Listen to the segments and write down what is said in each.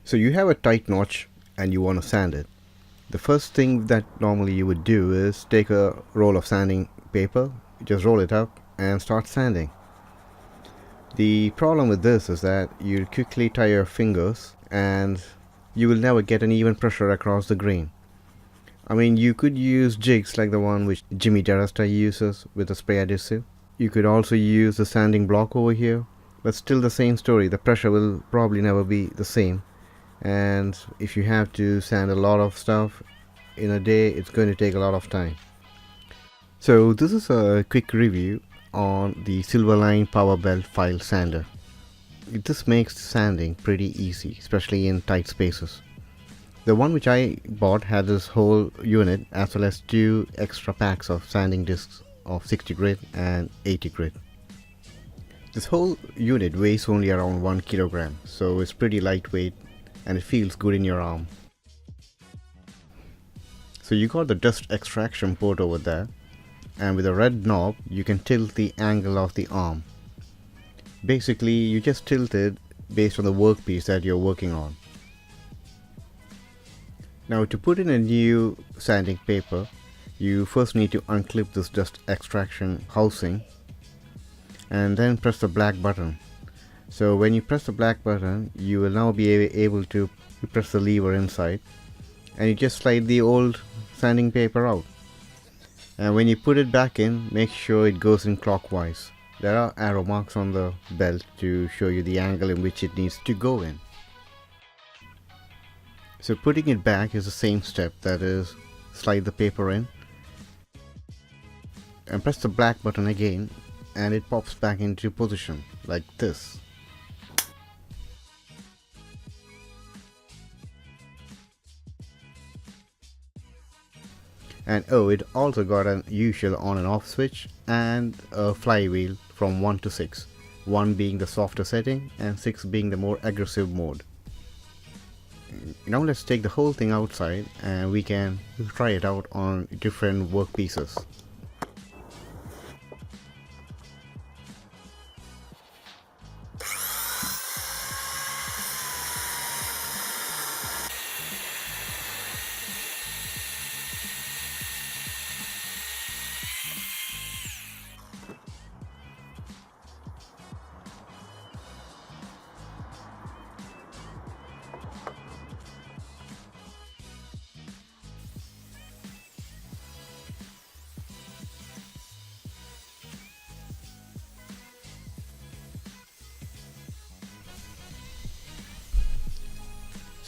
So you have a tight notch and you want to sand it. The first thing that normally you would do is take a roll of sanding paper, just roll it up and start sanding. The problem with this is that you'll quickly tire your fingers and you will never get an even pressure across the grain. I mean, you could use jigs like the one which Jimmy DeResta uses with a spray adhesive. You could also use the sanding block over here, but still the same story, the pressure will probably never be the same. And if you have to sand a lot of stuff in a day, it's going to take a lot of time. So this is a quick review on the Silverline Power Belt File Sander. This makes sanding pretty easy, especially in tight spaces. The one which I bought had this whole unit as well as 2 extra packs of sanding discs of 60 grit and 80 grit. This whole unit weighs only around 1 kilogram, so it's pretty lightweight and it feels good in your arm. So you got the dust extraction port over there, and with a red knob you can tilt the angle of the arm. Basically you just tilt it based on the workpiece that you're working on. Now to put in a new sanding paper, you first need to unclip this dust extraction housing and then press the black button. So when you press the black button, you will now be able to press the lever inside and you just slide the old sanding paper out. And when you put it back in, make sure it goes in clockwise. There are arrow marks on the belt to show you the angle in which it needs to go in. So putting it back is the same step, that is, slide the paper in and press the black button again and it pops back into position like this. And oh, it also got an usual on and off switch and a flywheel from 1 to 6, 1 being the softer setting and 6 being the more aggressive mode. Now let's take the whole thing outside and we can try it out on different workpieces.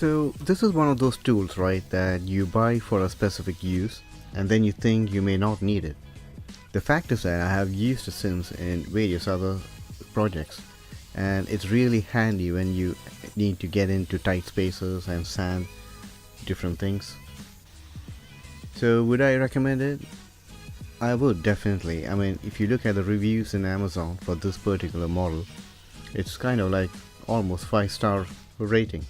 So this is one of those tools, right, that you buy for a specific use and then you think you may not need it. The fact is that I have used it since in various other projects and it's really handy when you need to get into tight spaces and sand different things. So would I recommend it? I would definitely. I mean, if you look at the reviews in Amazon for this particular model, it's kind of like almost 5-star rating.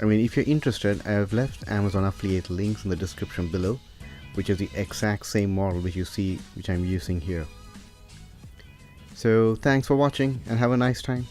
I mean, if you're interested, I have left Amazon affiliate links in the description below, which is the exact same model which you see, which I'm using here. So thanks for watching and have a nice time.